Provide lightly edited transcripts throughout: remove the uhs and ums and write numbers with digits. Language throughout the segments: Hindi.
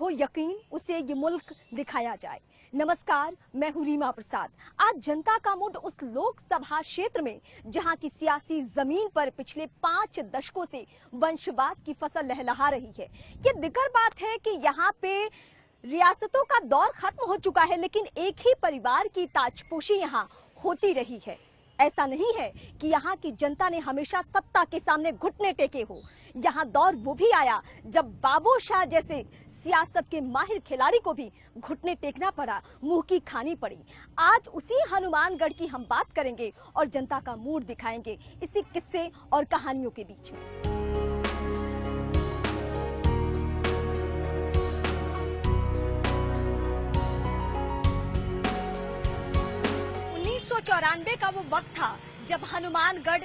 जो यकीन उसे ये मुल्क दिखाया जाए। नमस्कार, मैं हूं रीमा प्रसाद। आज जनता का मूड उस लोकसभा क्षेत्र में जहां की सियासी जमीन पर पिछले 5 दशकों से वंशवाद की फसल लहलहा रही है। ये दिक्कत बात है कि यहाँ पे रियासतों का दौर खत्म हो चुका है, लेकिन एक ही परिवार की ताजपोशी यहाँ होती रही है। ऐसा नहीं है कि यहाँ की जनता ने हमेशा सत्ता के सामने घुटने टेके हो। यहाँ दौर वो भी आया जब बाबू शाह जैसे सियासत के माहिर खिलाड़ी को भी घुटने टेकना पड़ा, मुंह की खानी पड़ी। आज उसी हनुमानगढ़ की हम बात करेंगे और जनता का मूड दिखाएंगे इसी किस्से और कहानियों के बीच में। 1994 का वो वक्त था जब हनुमानगढ़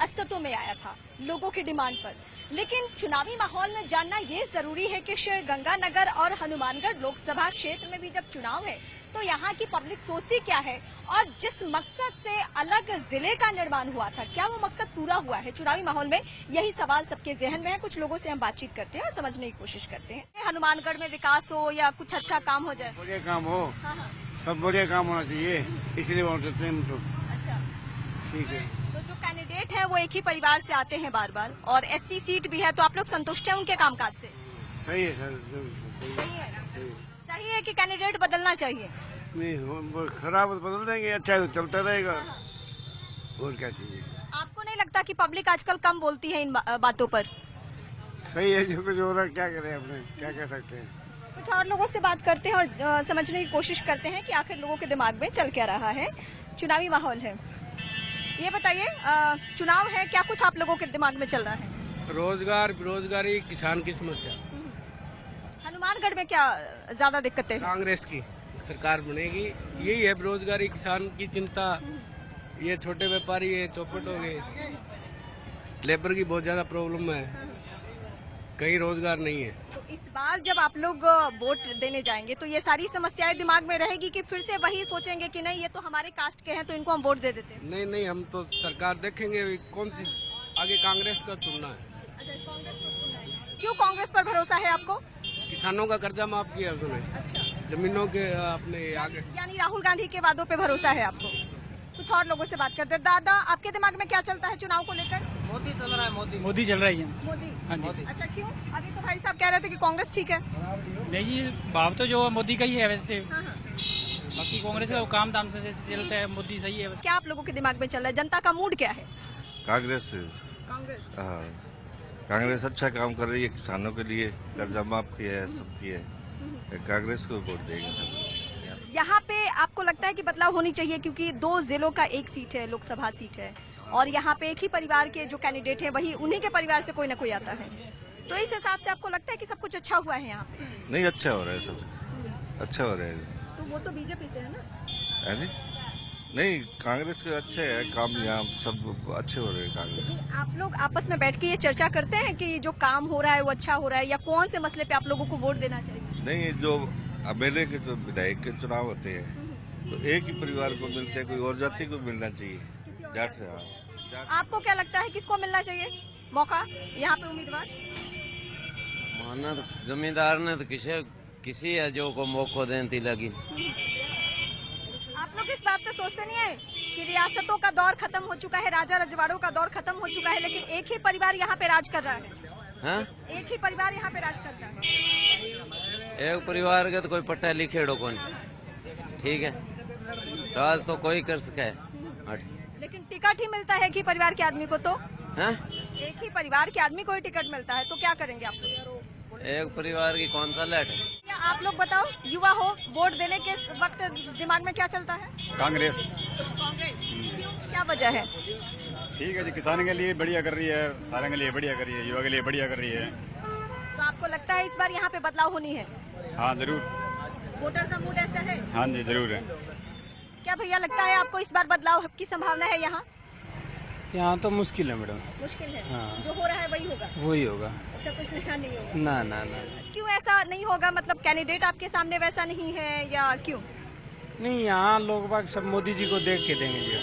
अस्तित्व में आया था लोगों की डिमांड पर। लेकिन चुनावी माहौल में जानना ये जरूरी है कि गंगानगर और हनुमानगढ़ लोकसभा क्षेत्र में भी जब चुनाव है तो यहाँ की पब्लिक सोचती क्या है और जिस मकसद से अलग जिले का निर्माण हुआ था, क्या वो मकसद पूरा हुआ है? चुनावी माहौल में यही सवाल सबके जहन में है। कुछ लोगों से हम बातचीत करते हैं और समझने की कोशिश करते हैं। हनुमानगढ़ में विकास हो या कुछ अच्छा काम हो जाए, बढ़िया काम हो। हाँ। सब बढ़िया काम होना चाहिए, इसलिए वोट देते हैं हम तो। अच्छा, ठीक है। तो जो कैंडिडेट है वो एक ही परिवार से आते हैं बार बार और एससी सीट भी है, तो आप लोग संतुष्ट हैं उनके कामकाज से? सही है सर, सही है कि कैंडिडेट बदलना चाहिए? नहीं, खराब बदल देंगे, अच्छा तो चलता रहेगा। और क्या चाहिए? आपको नहीं लगता कि पब्लिक आजकल कम बोलती है इन बातों पर? सही है, जो कुछ हो रहा है क्या करें, अपने क्या कह सकते हैं। कुछ और लोगों से बात करते हैं और समझने की कोशिश करते हैं कि आखिर लोगों के दिमाग में चल क्या रहा है। चुनावी माहौल है, ये बताइए, चुनाव है, क्या कुछ आप लोगों के दिमाग में चल रहा है? रोजगार, बेरोजगारी, किसान की समस्या। हनुमानगढ़ में क्या ज्यादा दिक्कतें हैं? कांग्रेस की सरकार बनेगी, यही है बेरोजगारी, किसान की चिंता, ये छोटे व्यापारी ये चौपट हो गए, लेबर की बहुत ज्यादा प्रॉब्लम है, कहीं रोजगार नहीं है। तो इस बार जब आप लोग वोट देने जाएंगे तो ये सारी समस्याएं दिमाग में रहेगी कि फिर से वही सोचेंगे कि नहीं ये तो हमारे कास्ट के हैं तो इनको हम वोट दे देते हैं? नहीं, हम तो सरकार देखेंगे कौन सी, आगे कांग्रेस का चुनना है। अच्छा, कांग्रेस को चुनना है। क्यों कांग्रेस पर भरोसा है आपको? किसानों का कर्जा माफ किया उसने। अच्छा, जमीनों के अपने आगे, यानी राहुल गांधी के वादों पे भरोसा है आपको? कुछ और लोगों से बात करते हैं। दादा, आपके दिमाग में क्या चलता है चुनाव को लेकर? मोदी चल रहा है, मोदी चल रही है। मोदी? हाँ जी। अच्छा, क्यों? अभी तो भाई साहब कह रहे थे कि कांग्रेस ठीक है। नहीं, भाव तो जो मोदी का ही है वैसे। हाँ। बाकी कांग्रेस का काम धाम से चलता है, मोदी सही है। क्या आप लोगों के दिमाग में चल रहा है? जनता का मूड क्या है? कांग्रेस। हाँ, कांग्रेस अच्छा काम कर रही है, किसानों के लिए कर्जा माफ किया है, सब किया है, कांग्रेस को वोट देंगे सब। यहाँ पे आपको लगता है कि बदलाव होनी चाहिए क्योंकि 2 जिलों का एक सीट है, लोकसभा सीट है, और यहाँ पे एक ही परिवार के जो कैंडिडेट है वही उन्हीं के परिवार से कोई ना कोई आता है, तो इस हिसाब से आपको लगता है कि सब कुछ अच्छा हुआ है यहाँ पे? नहीं, अच्छा हो रहा है, सब अच्छा हो रहा है। तो वो तो बीजेपी से है ना? है नहीं, कांग्रेस के अच्छे है काम, यहाँ सब अच्छे हो रहे हैं कांग्रेस। आप लोग आपस में बैठ के ये चर्चा करते हैं कि जो काम हो रहा है वो अच्छा हो रहा है, या कौन से मसले पे आप लोगों को वोट देना चाहिए? नहीं, जो एमएलए के जो विधायक के चुनाव होते हैं तो एक ही परिवार को मिलते हैं, कोई और जाति को मिलना चाहिए, जाट से। आपको क्या लगता है किसको मिलना चाहिए मौका यहाँ पे उम्मीदवार? माना जमींदार ने तो किसी है जो को मौका देती लगी। आप लोग इस बात पे सोचते नहीं है कि रियासतों का दौर खत्म हो चुका है, राजा रजवाड़ों का दौर खत्म हो चुका है, लेकिन एक ही परिवार यहाँ पे राज कर रहा है? हाँ? एक ही परिवार यहाँ पे राज करता है। एक परिवार के तो कोई पट्टा लिखेड़ो कौन, ठीक है, राज तो कोई कर सके, लेकिन टिकट ही मिलता है एक ही परिवार के आदमी को, तो हाँ? एक ही परिवार के आदमी को ही टिकट मिलता है, तो क्या करेंगे आप लोग? एक परिवार की कौन सा लैट है? आप लोग बताओ, युवा हो, वोट देने के वक्त दिमाग में क्या चलता है? कांग्रेस। क्यों, क्या वजह है? ठीक है जी, किसान के लिए बढ़िया कर रही है, सारे के लिए बढ़िया कर रही है, युवा के लिए बढ़िया कर रही है। तो आपको लगता है इस बार यहाँ पे बदलाव होनी है? हाँ जरूर। वोटर का मूड ऐसा है? हाँ जी जरूर है। क्या भैया लगता है आपको इस बार बदलाव की संभावना है यहाँ? यहाँ तो मुश्किल है मैडम। मुश्किल है? हाँ। जो हो रहा है वही होगा? वही होगा। अच्छा, कुछ नया नहीं होगा? ना। क्यों ऐसा नहीं होगा? मतलब कैंडिडेट आपके सामने वैसा नहीं है या क्यों? नहीं, यहाँ लोग बाग सब मोदी जी को देख के देंगे जी।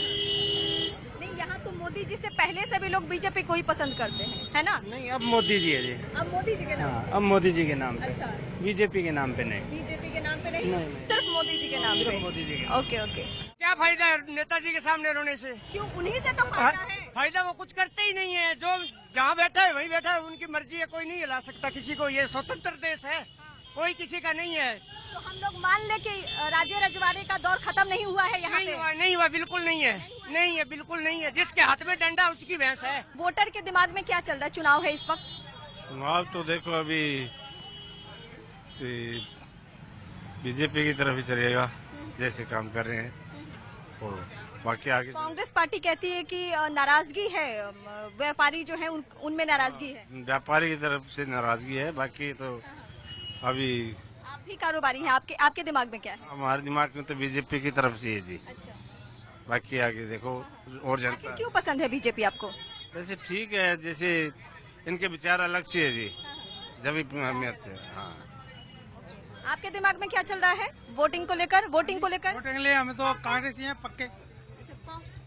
नहीं, यहाँ तो मोदी जी से पहले सभी लोग बीजेपी को ही पसंद करते हैं, है ना? नहीं, अब मोदी जी है जी। अब मोदी जी के नाम हाँ, अब मोदी जी के नाम पे। अच्छा, बीजेपी के नाम पे नहीं। बीजेपी के नाम पे नहीं, नहीं। सिर्फ मोदी जी के नाम पे। मोदी जी के। Okay okay. क्या फायदा है नेताजी के सामने रोने से? क्यों? उन्हीं से तो फायदा है। फायदा वो कुछ करते ही नहीं है। जो जहाँ बैठा है वहीं बैठा है, उनकी मर्जी है, कोई नहीं हिला सकता किसी को। ये स्वतंत्र देश है, कोई किसी का नहीं है। तो हम लोग मान ले कि राजे रजवाड़े का दौर खत्म नहीं हुआ है यहाँ पे? नहीं हुआ, बिल्कुल नहीं है, नहीं है, बिल्कुल नहीं है। जिसके हाथ में डंडा उसकी भैंस है। वोटर के दिमाग में क्या चल रहा है? चुनाव है इस वक्त। चुनाव तो देखो अभी बीजेपी की तरफ ही चलेगा, जैसे काम कर रहे हैं। और बाकी आगे कांग्रेस पार्टी कहती है कि नाराजगी है, व्यापारी जो है उनमें नाराजगी है। व्यापारी की तरफ से नाराजगी है, बाकी तो अभी आप भी कारोबारी हैं, आपके दिमाग में क्या है? हमारे दिमाग में तो बीजेपी की तरफ से है जी। अच्छा, बाकी आगे देखो और जनता। क्यों पसंद है बीजेपी आपको? वैसे ठीक है, जैसे इनके विचार अलग से है जी, जब अहमियत से। हाँ, आपके दिमाग में क्या चल रहा है वोटिंग को लेकर? वोटिंग को लेकर वोटिंग लिए हमें तो कांग्रेस ही है पक्के।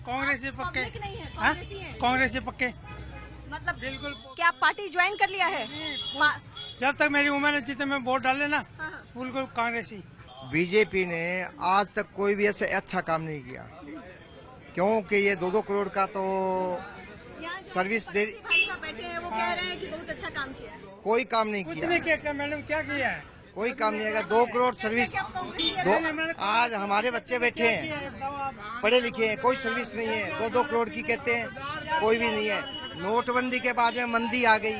कांग्रेस ही पक्के। पब्लिक नहीं है, हाँ? कांग्रेस ही है। कांग्रेस ही पक्के। मतलब बिल्कुल। क्या आप पार्टी ज्वाइन कर लिया है? जब तक मेरी उम्र है, जितने में वोट डाले ना, हाँ, हाँ। बिल्कुल कांग्रेस ही। बीजेपी ने आज तक कोई भी ऐसे अच्छा काम नहीं किया, क्योंकि ये 2-2 करोड़ का तो यहाँ सर्विस दे, भाई साहब बैठे हैं, वो कह रहे हैं कि बहुत अच्छा काम किया है। कोई काम नहीं कुछ किया, नहीं किया मैडम, क्या किया है? कोई काम नहीं किया। 2 करोड़ सर्विस आज हमारे बच्चे बैठे हैं, पढ़े लिखे हैं, कोई सर्विस नहीं है। 2-2 करोड़ की कहते हैं, कोई भी नहीं है। नोटबंदी के बाद में मंदी आ गई,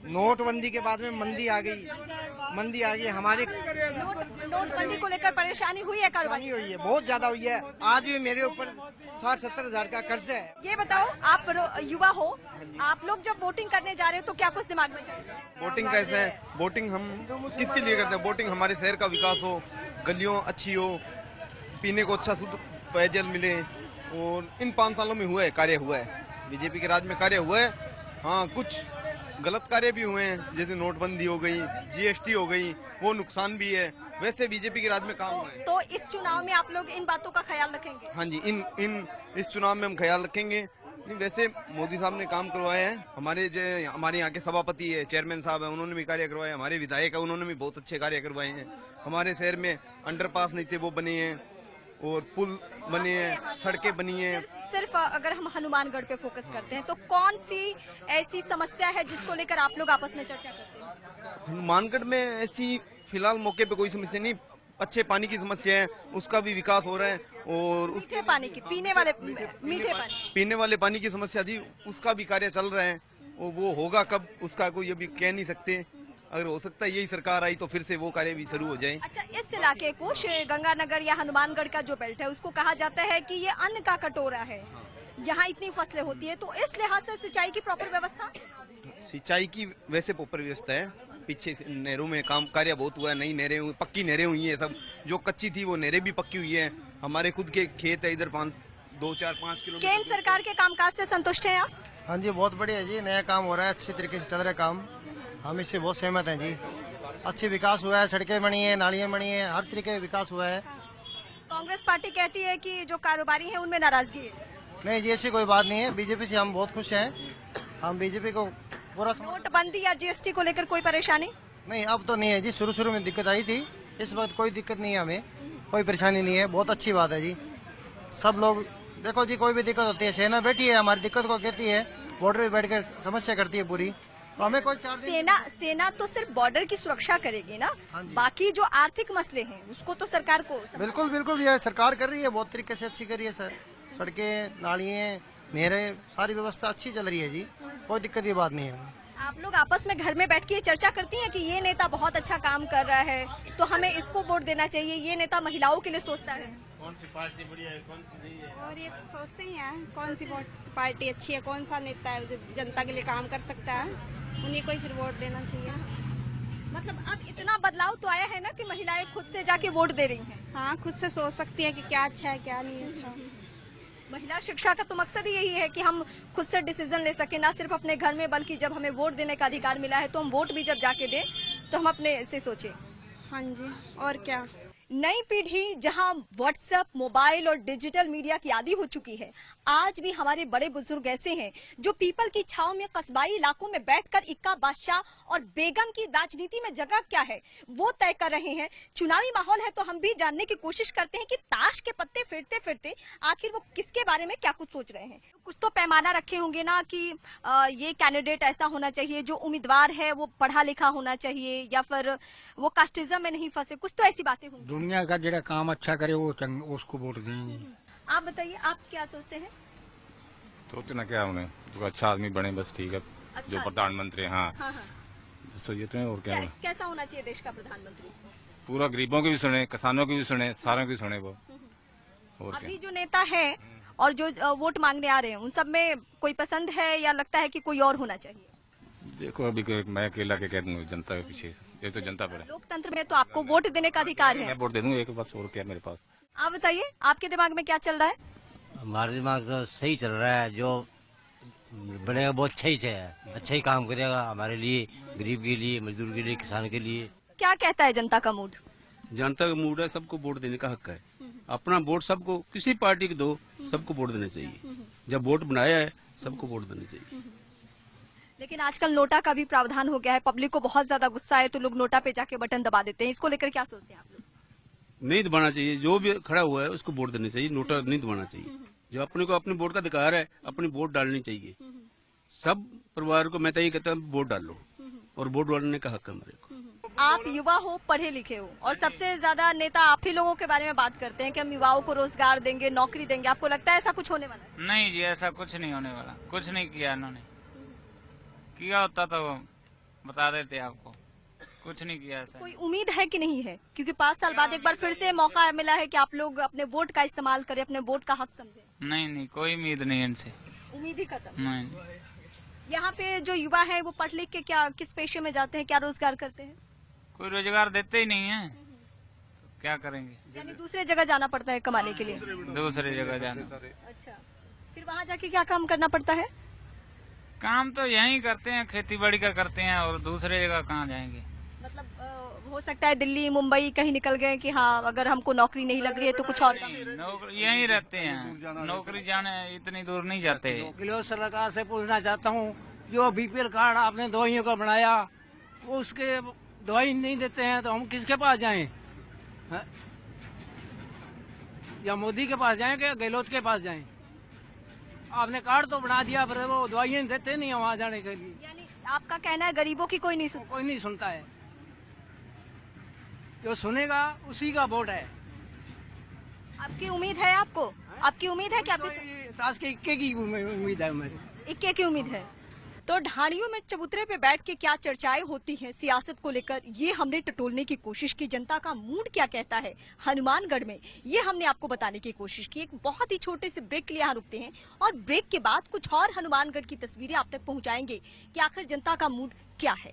नोटबंदी के बाद में मंदी आ गई हमारे। नोटबंदी को लेकर परेशानी हुई है कारोबारी? हुई है, बहुत ज्यादा हुई है। आज भी मेरे ऊपर 60-70 हजार का कर्जा है। ये बताओ, आप युवा हो, आप लोग जब वोटिंग करने जा रहे हो तो क्या कुछ दिमाग में चलेगा? वोटिंग कैसे है? वोटिंग हम किसके लिए करते हैं? वोटिंग हमारे शहर का विकास हो, गलियों अच्छी हो, पीने को अच्छा शुद्ध पेयजल मिले। और इन 5 सालों में कार्य हुआ है, बीजेपी के राज में कार्य हुआ है। हाँ, कुछ गलत कार्य भी हुए हैं, जैसे नोटबंदी हो गई, जीएसटी हो गई, वो नुकसान भी है। वैसे बीजेपी के राज में काम हुआ है। तो इस चुनाव में आप लोग इन बातों का ख्याल रखेंगे? हाँ जी, इस चुनाव में हम ख्याल रखेंगे। नहीं, वैसे मोदी साहब ने काम करवाए हैं। हमारे यहाँ के सभापति है, चेयरमैन साहब है, उन्होंने भी कार्य करवाए। हमारे विधायक है, उन्होंने भी बहुत अच्छे कार्य करवाए हैं। हमारे शहर में अंडरपास नहीं थे, वो बने हैं, और पुल बने हैं, सड़कें बनी हैं। सिर्फ अगर हम हनुमानगढ़ पे फोकस करते हैं तो कौन सी ऐसी समस्या है जिसको लेकर आप लोग आपस में चर्चा करते हैं? हनुमानगढ़ में ऐसी फिलहाल मौके पे कोई समस्या नहीं। अच्छे पानी की समस्या है, उसका भी विकास हो रहा है। और मीठे पानी की, पीने वाले पानी की समस्या जी, उसका भी कार्य चल रहा है। और वो होगा कब, उसका कोई अभी कह नहीं सकते। अगर हो सकता है यही सरकार आई तो फिर से वो कार्य भी शुरू हो जाए। अच्छा, इस इलाके को गंगानगर या हनुमानगढ़ का जो बेल्ट है उसको कहा जाता है कि ये अन्न का कटोरा है, यहाँ इतनी फसलें होती है, तो इस लिहाज से सिंचाई की प्रॉपर व्यवस्था? सिंचाई की वैसे प्रॉपर व्यवस्था है। पीछे नहरों में काम कार्य बहुत हुआ है, नई नहरें हुई, पक्की नहरें हुई है। सब जो कच्ची थी वो नहरें भी पक्की हुई है। हमारे खुद के खेत है इधर 2-4-5 किलोमीटर। केंद्र सरकार के कामकाज से संतुष्ट हैं आप? हाँ जी, बहुत बढ़िया है जी, नया काम हो रहा है, अच्छी तरीके से चल रहा है काम, हम इससे बहुत सहमत हैं जी। अच्छी विकास हुआ है, सड़कें बनी है, नालियाँ बनी है, हर तरीके का विकास हुआ है। कांग्रेस पार्टी कहती है कि जो कारोबारी है उनमें नाराजगी है। नहीं जी, ऐसी कोई बात नहीं है, बीजेपी से हम बहुत खुश हैं। हम बीजेपी को पूरा नोटबंदी या जीएसटी को लेकर कोई परेशानी नहीं, अब तो नहीं है जी। शुरू में दिक्कत आई थी, इस वक्त कोई दिक्कत नहीं है, हमें कोई परेशानी नहीं है। बहुत अच्छी बात है जी। सब लोग देखो जी, कोई भी दिक्कत होती है, सेना बैठी है, हमारी दिक्कत को कहती है, बॉर्डर पे बैठ के समस्या करती है पूरी। तो हमें कोई सेना तो सिर्फ बॉर्डर की सुरक्षा करेगी ना, बाकी जो आर्थिक मसले हैं उसको तो सरकार को। बिल्कुल ये सरकार कर रही है, बहुत तरीके से अच्छी कर रही है सर। सड़कें, नालियाँ, नहरें, सारी व्यवस्था अच्छी चल रही है जी, कोई दिक्कत की बात नहीं है। आप लोग आपस में घर में बैठ के चर्चा करती हैं कि ये नेता बहुत अच्छा काम कर रहा है तो हमें इसको वोट देना चाहिए, ये नेता महिलाओं के लिए सोचता है, कौन सी पार्टी बढ़िया है, कौन सी नहीं है? और ये तो सोचते ही हैं कौन सी पार्टी अच्छी है, कौन सा नेता है जो जनता के लिए काम कर सकता है, उन्हीं को ही फिर वोट देना चाहिए। मतलब अब इतना बदलाव तो आया है ना कि महिलाएं खुद से जाके वोट दे रही हैं। हाँ, खुद से सोच सकती है कि क्या अच्छा है क्या नहीं अच्छा। महिला शिक्षा का तो मकसद ही यही है कि हम खुद से डिसीजन ले सके, ना सिर्फ अपने घर में, बल्कि जब हमें वोट देने का अधिकार मिला है तो हम वोट भी जब जाके दें तो हम अपने से सोचें। हाँ जी, और क्या। नई पीढ़ी जहां व्हाट्सएप, मोबाइल और डिजिटल मीडिया की आदी हो चुकी है, आज भी हमारे बड़े बुजुर्ग ऐसे हैं जो पीपल की छांव में कस्बाई इलाकों में बैठकर इक्का बादशाह और बेगम की राजनीति में जगह क्या है वो तय कर रहे हैं। चुनावी माहौल है तो हम भी जानने की कोशिश करते हैं कि ताश के पत्ते फिरते फिरते आखिर वो किसके बारे में क्या कुछ सोच रहे हैं। कुछ तो पैमाना रखे होंगे ना कि ये कैंडिडेट ऐसा होना चाहिए, जो उम्मीदवार है वो पढ़ा लिखा होना चाहिए, या फिर वो कास्टिज्म में नहीं फंसे, कुछ तो ऐसी बातें होंगी। दुनिया का जरा काम अच्छा करे वो उसको वोट देंगे। आप बताइए, आप क्या सोचते हैं? सोचना क्या उन्हें, जो अच्छा आदमी बने बस ठीक है। अच्छा, जो प्रधानमंत्री, हाँ, हाँ। सोचिए तो और क्या कैसा होना चाहिए देश का प्रधानमंत्री? पूरा गरीबों की भी सुने, किसानों की भी सुने, सारों की सुने वो। और अभी जो नेता है और जो वोट मांगने आ रहे हैं, उन सब में कोई पसंद है या लगता है कि कोई और होना चाहिए? देखो अभी मैं अकेला के कह दूंगा, जनता के पीछे, ये तो जनता पर है। लोकतंत्र में तो आपको वोट देने का अधिकार है। मैं वोट दे दूंगा एक, बस और क्या मेरे पास। आप बताइए, आपके दिमाग में क्या चल रहा है? हमारे दिमाग तो सही चल रहा है, जो बनेगा वो अच्छा ही है, अच्छा ही काम करेगा हमारे लिए, गरीब के लिए, मजदूर के लिए, किसान के लिए। क्या कहता है जनता का मूड? जनता का मूड है, सबको वोट देने का हक है। अपना वोट सबको, किसी पार्टी को दो, सबको वोट देना चाहिए। जब वोट बनाया है सबको वोट देना चाहिए। लेकिन आजकल नोटा का भी प्रावधान हो गया है, पब्लिक को बहुत ज्यादा गुस्सा है तो लोग नोटा पे जाके बटन दबा देते हैं। इसको लेकर क्या सोचते हैं आप लोग? नहीं दबाना चाहिए, जो भी खड़ा हुआ है उसको वोट देना चाहिए, नोटा नहीं दबाना चाहिए। जो अपने को अपने वोट का अधिकार है, अपनी वोट डालनी चाहिए। सब परिवार को मैं तो ये कहता हूँ वोट डालो, और वोट डालने का हक है हमारे को। आप युवा हो, पढ़े लिखे हो, और सबसे ज्यादा नेता आप ही लोगों के बारे में बात करते हैं कि हम युवाओं को रोजगार देंगे, नौकरी देंगे। आपको लगता है ऐसा कुछ होने वाला है? नहीं जी, ऐसा कुछ नहीं होने वाला। कुछ नहीं किया इन्होंने, किया होता तो बता देते आपको। कुछ नहीं किया ऐसा। कोई उम्मीद है कि नहीं है? क्योंकि 5 साल बाद एक बार फिर से मौका मिला है कि आप लोग अपने वोट का इस्तेमाल करें, अपने वोट का हक समझें। नहीं, कोई उम्मीद नहीं इनसे। उम्मीद ही खत्म। नहीं। यहाँ पे जो युवा है वो पढ़ लिख के क्या, किस पेशे में जाते हैं, क्या रोजगार करते हैं? कोई रोजगार देते ही नहीं है, तो क्या करेंगे? यानी दूसरे जगह जाना पड़ता है कमाने के लिए। दूसरे जगह जाना। अच्छा, फिर वहाँ जाके क्या काम करना पड़ता है? काम तो यहीं करते हैं, खेती बाड़ी का करते हैं, और दूसरे जगह कहाँ जाएंगे? मतलब हो सकता है दिल्ली, मुंबई कहीं निकल गए कि हाँ अगर हमको नौकरी नहीं लग रही है तो कुछ और काम। नौकरी यहीं रहते हैं, नौकरी जाने इतनी दूर नहीं जाते। सरकार से पूछना चाहता हूँ, जो बीपीएल कार्ड आपने दवाइयों का बनाया, वो उसके दवाई नहीं देते हैं तो हम किसके पास जाएं? या मोदी के पास जाएं या गहलोत के पास जाएं? आपने कार्ड तो बना दिया पर वो दवाइयाँ देते नहीं है वहाँ जाने के लिए। यानी आपका कहना है गरीबों की कोई नहीं सुनता है। जो सुनेगा उसी का वोट है। आपकी उम्मीद है? आपकी उम्मीद है कि ताश के इक्के की उम्मीद है मेरी। इक्के की उम्मीद है। तो ढाणियों में चबूतरे पे बैठ के क्या चर्चाएं होती हैं सियासत को लेकर, ये हमने टटोलने की कोशिश की। जनता का मूड क्या कहता है हनुमानगढ़ में, ये हमने आपको बताने की कोशिश की। एक बहुत ही छोटे से ब्रेक के लिए यहाँ रुकते हैं और ब्रेक के बाद कुछ और हनुमानगढ़ की तस्वीरें आप तक पहुँचाएंगे कि आखिर जनता का मूड क्या है।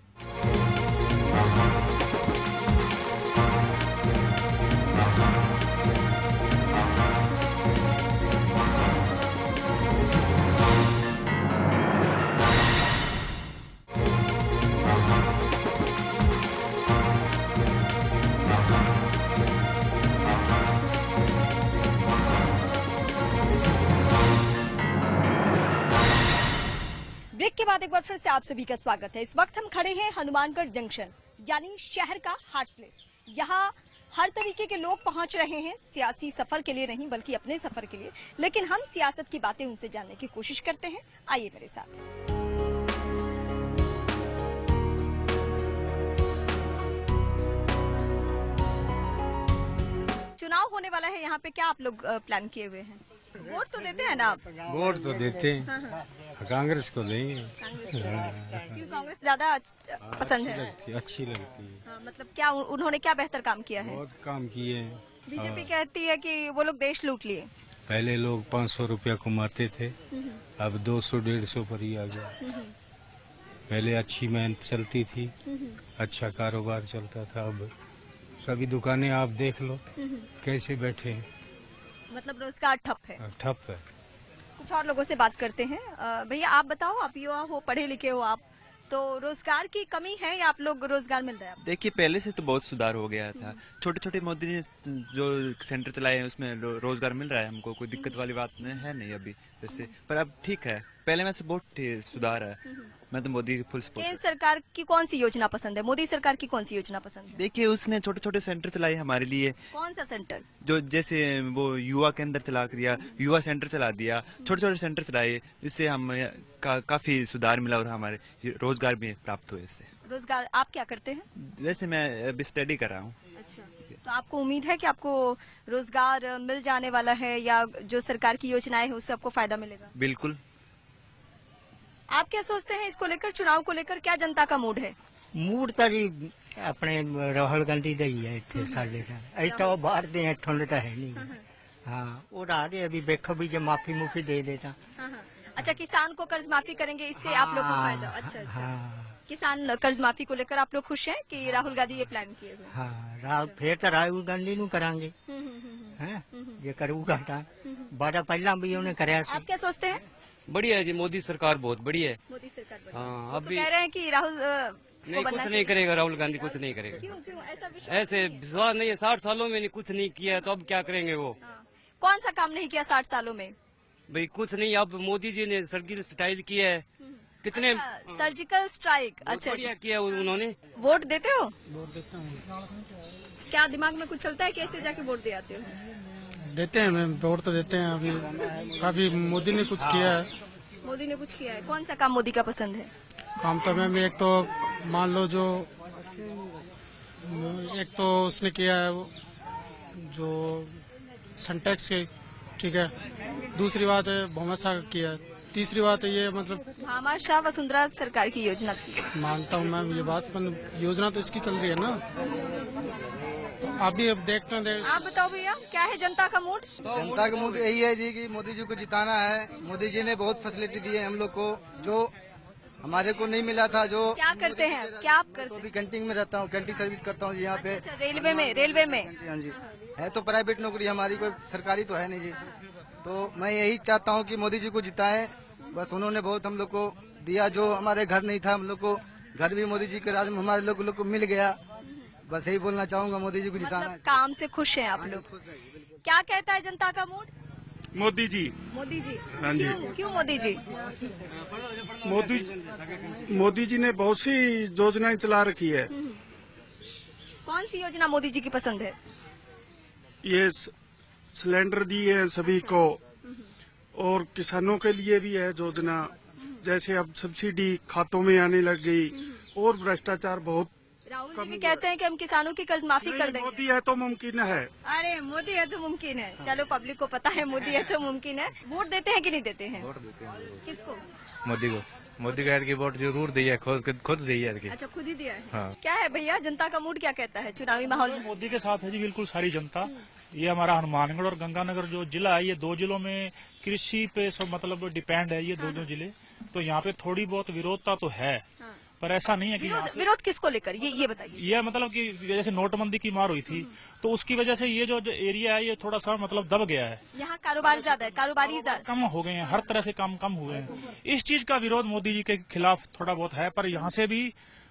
ब्रेक के बाद एक बार फिर से आप सभी का स्वागत है। इस वक्त हम खड़े हैं हनुमानगढ़ जंक्शन, यानी शहर का हार्ट प्लेस। यहाँ हर तरीके के लोग पहुंच रहे हैं, सियासी सफर के लिए नहीं बल्कि अपने सफर के लिए। लेकिन हम सियासत की बातें उनसे जानने की कोशिश करते हैं। आइए मेरे साथ। चुनाव होने वाला है, यहाँ पे क्या आप लोग प्लान किए हुए हैं? वोट तो देते हैं ना आप? वोट तो देते हैं। हाँ। कांग्रेस को देंगे। क्यों कांग्रेस ज्यादा पसंद है? अच्छी लगती है। हाँ, मतलब क्या उन्होंने क्या बेहतर काम किया है? बहुत काम किए हैं। बीजेपी कहती है कि वो लोग देश लूट लिए। पहले लोग 500 रुपया कमाते थे, अब 200-150 पर ही आ गया। पहले अच्छी मेहनत चलती थी, अच्छा कारोबार चलता था। अब सभी दुकानें आप देख लो कैसे बैठे हैं। मतलब रोजगार ठप है। ठप है। कुछ और लोगों से बात करते हैं। भैया आप बताओ, आप युवा हो, पढ़े लिखे हो, आप तो रोजगार की कमी है या आप लोग रोजगार मिल रहा है? देखिए पहले से तो बहुत सुधार हो गया था। छोटे छोटे मोदी ने जो सेंटर चलाए हैं उसमें रोजगार मिल रहा है हमको, कोई दिक्कत वाली बात है नहीं अभी वैसे, पर अब ठीक है, पहले में से बहुत सुधार है। मैं तो मोदी की फुल सपोर्ट। केंद्र सरकार की कौन सी योजना पसंद है? मोदी सरकार की कौन सी योजना पसंद है? देखिए उसने छोटे छोटे सेंटर चलाए हमारे लिए। कौन सा सेंटर? जो जैसे वो युवा के अंदर चला दिया, युवा सेंटर चला दिया, छोटे छोटे सेंटर चलाए, इससे हम काफी सुधार मिला और हमारे रोजगार भी प्राप्त हुए इससे। रोजगार आप क्या करते हैं? वैसे मैं अभी स्टडी कर रहा हूँ। अच्छा, तो आपको उम्मीद है कि आपको रोजगार मिल जाने वाला है या जो सरकार की योजनाएं है उससे आपको फायदा मिलेगा? बिल्कुल। आप क्या सोचते हैं इसको लेकर, चुनाव को लेकर क्या जनता का मूड है? मूड तो जी अपने राहुल गांधी का ही है इतने साले का, ऐसा वो बाहर दे इतों का है नहीं। हाँ वो रहा दे अभी देखो भी जो माफी मुफी दे देता। अच्छा, किसान को कर्ज माफी करेंगे, इससे आप लोगों को फायदा? अच्छा, किसान कर्ज माफी को लेकर आप लोग खुश हैं कि राहुल गांधी ये प्लान किए हुए? हाँ फिर तो राहुल गांधी नु करांगे ये करूगा था बारा पहला भी उन्हें कराया। आप क्या सोचते हैं? बढ़िया है जी, मोदी सरकार बहुत बढ़िया है। मोदी सरकार बढ़िया। हाँ, तो अभी कह रहे हैं कि राहुल नहीं, कुछ नहीं करेगा राहुल गांधी, कुछ नहीं करेगा। क्यों ऐसा विश्वास? ऐसे विश्वास नहीं है, 60 सालों में कुछ नहीं किया है तो अब क्या करेंगे वो? कौन सा काम नहीं किया 60 सालों में? भाई कुछ नहीं, अब मोदी जी ने सर्जिकल स्ट्राइक किया है, कितने सर्जिकल स्ट्राइक। अच्छा, बढ़िया किया उन्होंने। वोट देते हो? वोट देता हूँ। क्या दिमाग में कुछ चलता है, कैसे जाके वोट दे आते हो? देते हैं मैम, वोट तो देते हैं। अभी काफी मोदी ने कुछ किया है। मोदी ने कुछ किया है? कौन सा काम मोदी का पसंद है? काम तो मैम एक तो मान लो जो एक तो उसने किया है जो सनटैक्स के, ठीक है। दूसरी बात है भौमसा किया है। तीसरी बात है ये मतलब हमारे शाह वसुंधरा सरकार की योजना थी। मानता हूँ मैम ये बात, योजना तो इसकी चल रही है ना, तो अभी अब देखते हैं। आप बताओ भैया, क्या है जनता का मूड? जनता का मूड यही है जी कि मोदी जी को जिताना है। मोदी जी ने बहुत फैसिलिटी दी है हम लोग को, जो हमारे को नहीं मिला था। जो क्या करते हैं? क्या आप करते हैं? अभी कैंटीन में रहता हूँ, कैंटीन सर्विस करता हूँ यहाँ पे। अच्छा, रेलवे में? हाँ जी, है तो प्राइवेट नौकरी हमारी, कोई सरकारी तो है नहीं जी। तो मैं यही चाहता हूँ कि मोदी जी को जिताएं। बस उन्होंने बहुत हम लोग को दिया, जो हमारे घर नहीं था हम लोग को घर भी मोदी जी के राज में हमारे लोग को मिल गया। बस यही बोलना चाहूंगा, मोदी जी को जिताना। मतलब काम से खुश हैं आप लोग? क्या कहता है जनता का मूड? मोदी जी। मोदी जी? हाँ जी। क्यों मोदी जी? मोदी जी ने बहुत सी योजनाएं चला रखी है। कौन सी योजना मोदी जी की पसंद है? ये सिलेंडर दिए हैं सभी को, और किसानों के लिए भी है योजना, जैसे अब सब्सिडी खातों में आने लग गई, और भ्रष्टाचार बहुत। राहुल जी भी कहते हैं कि हम किसानों की कर्ज माफी कर देंगे। मोदी है तो मुमकिन है। अरे मोदी है तो मुमकिन है, चलो पब्लिक को पता है मोदी है तो मुमकिन है। वोट देते हैं कि नहीं देते हैं? वोट देते हैं। किसको? मोदी को। मोदी का की वोट जरूर दिया, खुद दिया। अच्छा, खुद ही दिया है। हाँ। क्या है भैया, जनता का मूड क्या कहता है चुनावी माहौल में? मोदी के साथ है जी बिल्कुल सारी जनता। ये हमारा हनुमानगढ़ और गंगानगर जो जिला है, ये 2 जिलों में कृषि पे सब मतलब डिपेंड है, ये दो जिले। तो यहाँ पे थोड़ी बहुत विरोधता तो है, पर ऐसा नहीं है कि विरोध किसको लेकर, ये बताइए। ये मतलब कि जैसे नोटबंदी की मार हुई थी, तो उसकी वजह से ये जो एरिया है ये थोड़ा सा मतलब दब गया है। यहाँ कारोबार ज्यादा है, कारोबारी कम हो गए हैं, हर तरह से कम हुए हैं। इस चीज का विरोध मोदी जी के खिलाफ थोड़ा बहुत है, पर यहाँ से भी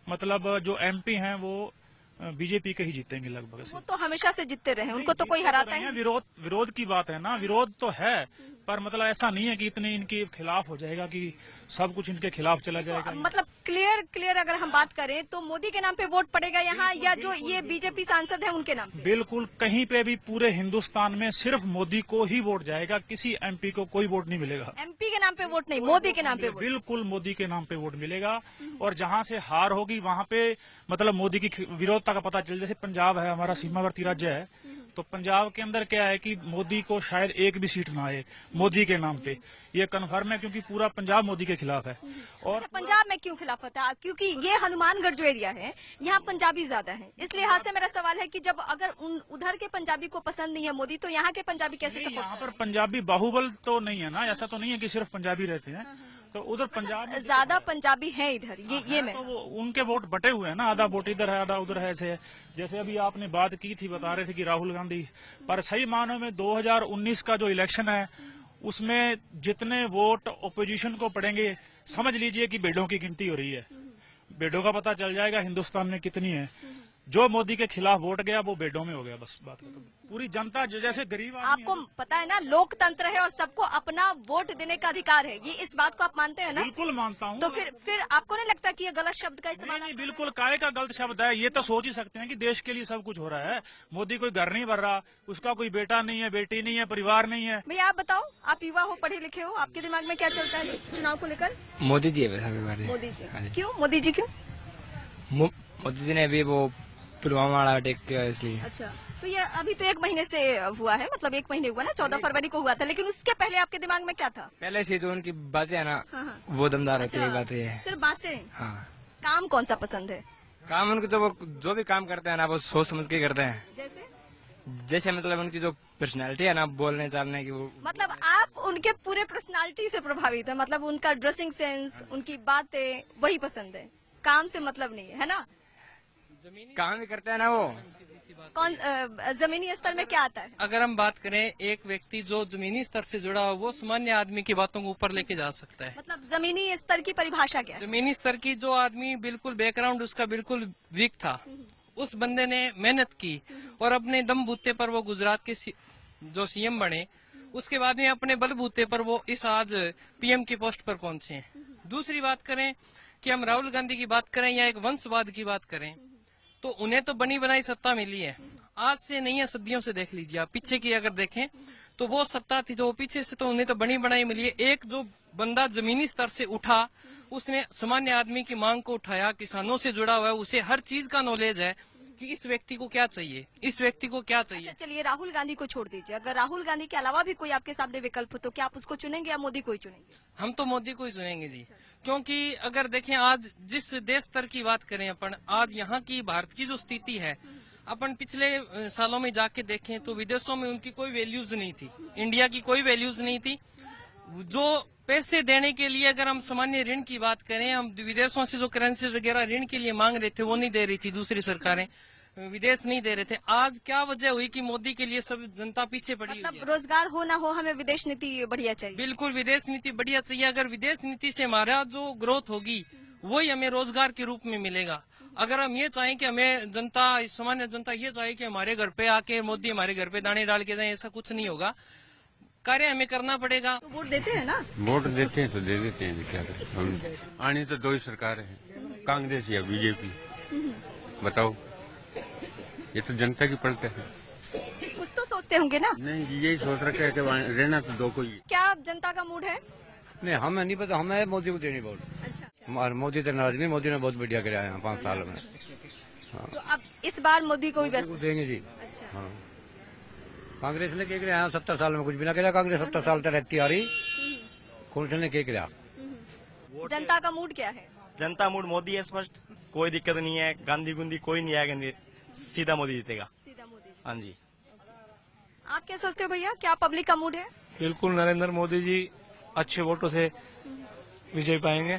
मतलब जो MP हैं वो बीजेपी के ही जीतेंगे लगभग। वो तो हमेशा से जीतते रहे, उनको तो कोई हराता ही नहीं। विरोध की बात है ना, विरोध तो है, पर मतलब ऐसा नहीं है कि इतने इनके खिलाफ हो जाएगा कि सब कुछ इनके खिलाफ चला जाएगा। तो मतलब क्लियर अगर हम बात करें तो मोदी के नाम पे वोट पड़ेगा यहाँ, या जो ये बीजेपी सांसद है उनके नाम पे? बिल्कुल, कहीं पे भी पूरे हिंदुस्तान में सिर्फ मोदी को ही वोट जाएगा, किसी MP को कोई वोट नहीं मिलेगा। MP के नाम पे वोट नहीं, मोदी के नाम पे वोट? बिल्कुल मोदी के नाम पे वोट मिलेगा। और जहाँ से हार होगी वहाँ पे मतलब मोदी की विरोधता का पता चल। जैसे पंजाब है, हमारा सीमावर्ती राज्य है, तो पंजाब के अंदर क्या है कि मोदी को शायद एक भी सीट ना आए मोदी के नाम पे, ये कन्फर्म है, क्योंकि पूरा पंजाब मोदी के खिलाफ है। और अच्छा, पंजाब में क्यों खिलाफत है? क्योंकि ये हनुमानगढ़ जो एरिया है यहाँ पंजाबी ज्यादा है, इसलिए यहाँ से मेरा सवाल है कि जब अगर उधर के पंजाबी को पसंद नहीं है मोदी, तो यहाँ के पंजाबी कैसे सपोर्ट? यहाँ पर पंजाबी बाहुबल तो नहीं है ना, ऐसा तो नहीं है कि सिर्फ पंजाबी रहते हैं, तो उधर पंजाब ज्यादा पंजाबी है इधर, ये मैं तो उनके वोट बटे हुए हैं ना, आधा वोट इधर है आधा उधर है। ऐसे जैसे अभी आपने बात की थी, बता रहे थे कि राहुल गांधी, पर सही मानों में 2019 का जो इलेक्शन है उसमें जितने वोट ओपोजिशन को पड़ेंगे, समझ लीजिए कि भेड़ों की गिनती हो रही है। बेडों का पता चल जाएगा हिंदुस्तान में कितनी है। जो मोदी के खिलाफ वोट गया वो बेडों में हो गया, बस बात खत्म। पूरी जनता जैसे गरीब आपको पता है ना, लोकतंत्र है और सबको अपना वोट देने का अधिकार है, ये इस बात को आप मानते हैं ना? बिल्कुल मानता हूँ। तो फिर आपको नहीं लगता कि ये गलत शब्द का इस्तेमाल? नहीं, बिल्कुल काहे का गलत शब्द है। ये तो सोच ही सकते हैं कि देश के लिए सब कुछ हो रहा है। मोदी कोई घर नहीं भर रहा, उसका कोई बेटा नहीं है, बेटी नहीं है, परिवार नहीं है। भैया आप बताओ, आप युवा हो, पढ़े लिखे हो, आपके दिमाग में क्या चलता है चुनाव को लेकर? मोदी जी है। मोदी जी क्यों? मोदी जी क्यों? मोदी जी ने अभी वो पुलवामा वाला अटैक किया इसलिए। अच्छा, तो ये अभी तो 1 महीने से हुआ है, मतलब 1 महीने हुआ ना, 14 फरवरी को हुआ था, लेकिन उसके पहले आपके दिमाग में क्या था? पहले से जो उनकी बातें है ना, हाँ। वो दमदार होती है। अच्छा, बातें है सिर्फ बातें? हाँ। काम कौन सा पसंद है? काम उनको जो भी काम करते हैं ना, वो सोच समझ के करते हैं। जैसे मतलब उनकी जो पर्सनैलिटी है ना, बोलने चालने की, वो मतलब आप उनके पूरे पर्सनालिटी से प्रभावित है, मतलब उनका ड्रेसिंग सेंस, उनकी बातें, वही पसंद है, काम से मतलब नहीं है ना? काम भी करते हैं ना वो। कौन जमीनी स्तर में क्या आता है? अगर हम बात करें, एक व्यक्ति जो जमीनी स्तर से जुड़ा हो वो सामान्य आदमी की बातों को ऊपर लेके जा सकता है। मतलब जमीनी स्तर की परिभाषा क्या है? जमीनी स्तर की, जो आदमी बिल्कुल बैकग्राउंड उसका बिल्कुल वीक था, उस बंदे ने मेहनत की और अपने दम बूते पर वो गुजरात के जो सीएम बने, उसके बाद में अपने बलबूते पर वो इस आज पीएम की पोस्ट पर पहुंचे हैं। दूसरी बात करें कि हम राहुल गांधी की बात करें या एक वंशवाद की बात करें, तो उन्हें तो बनी बनाई सत्ता मिली है, आज से नहीं है, सदियों से देख लीजिए आप। पीछे की अगर देखें तो वो सत्ता थी, तो वो पीछे से तो उन्हें तो बनी बनाई मिली है। एक जो बंदा जमीनी स्तर से उठा, उसने सामान्य आदमी की मांग को उठाया, किसानों से जुड़ा हुआ है, उसे हर चीज का नॉलेज है कि इस व्यक्ति को क्या चाहिए, इस व्यक्ति को क्या चाहिए। अच्छा, चलिए राहुल गांधी को छोड़ दीजिए, अगर राहुल गांधी के अलावा भी कोई आपके सामने विकल्प हो तो क्या आप उसको चुनेंगे या मोदी को ही चुनेंगे? हम तो मोदी को ही चुनेंगे जी, क्योंकि अगर देखें आज जिस देश स्तर की बात करें अपन, आज यहाँ की भारत की जो स्थिति है, अपन पिछले सालों में जाके देखें तो विदेशों में उनकी कोई वैल्यूज नहीं थी, इंडिया की कोई वैल्यूज नहीं थी। जो पैसे देने के लिए अगर हम सामान्य ऋण की बात करें, हम विदेशों से जो करेंसी वगैरह ऋण के लिए मांग रहे थे वो नहीं दे रही थी, दूसरी सरकारें विदेश नहीं दे रहे थे। आज क्या वजह हुई कि मोदी के लिए सब जनता पीछे पड़ी? मतलब रोजगार हो ना हो, हमें विदेश नीति बढ़िया चाहिए। बिल्कुल विदेश नीति बढ़िया चाहिए। अगर विदेश नीति से हमारा जो ग्रोथ होगी वही हमें रोजगार के रूप में मिलेगा। अगर हम ये चाहें कि हमें जनता, सामान्य जनता ये चाहे कि हमारे घर पे आके मोदी हमारे घर पे दाने डाल के जाए, ऐसा कुछ नहीं होगा, कार्य हमें करना पड़ेगा। तो वोट देते हैं ना? वोट देते हैं तो दे देते हैं, क्या करें। आनी तो 2 ही सरकार है, कांग्रेस या बीजेपी, बताओ। ये तो जनता की पलट है। कुछ तो सोचते होंगे ना? नहीं, यही सोच रखा है कि रहना तो 2 को ही। क्या जनता का मूड है? नहीं, हमें नहीं पता, हमें मोदी को देनी वोट। अच्छा। मोदी तो नाराज नहीं, मोदी ने बहुत बढ़िया कराया है 5 साल में। हाँ। तो अब इस बार मोदी को ही बस देंगे जी। अच्छा। हाँ। कांग्रेस ने क्या कराया 70 साल में? कुछ भी ना कराया कांग्रेस, 70 साल तक रहती आ रही। कांग्रेस ने क्या कराया? जनता का मूड क्या है? जनता मूड मोदी है स्पष्ट, कोई दिक्कत नहीं है, गांधी गुंदी कोई नहीं आएगा, सीधा मोदी जीतेगा। सीधा मोदी। हाँ जी। आप क्या सोचते हो भैया, क्या पब्लिक का मूड है? बिल्कुल नरेंद्र मोदी जी अच्छे वोटों से विजय पाएंगे।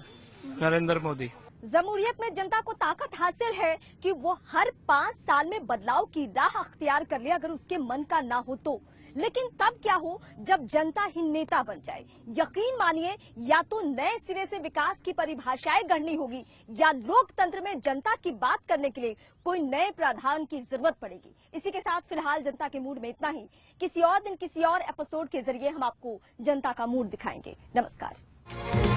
नरेंद्र मोदी। जमहूरियत में जनता को ताकत हासिल है कि वो हर 5 साल में बदलाव की राह अख्तियार कर ले, अगर उसके मन का ना हो तो। लेकिन तब क्या हो जब जनता ही नेता बन जाए। यकीन मानिए, या तो नए सिरे से विकास की परिभाषाएं गढ़नी होगी या लोकतंत्र में जनता की बात करने के लिए कोई नए प्रावधान की जरूरत पड़ेगी। इसी के साथ फिलहाल जनता के मूड में इतना ही। किसी और दिन किसी और एपिसोड के जरिए हम आपको जनता का मूड दिखाएंगे। नमस्कार।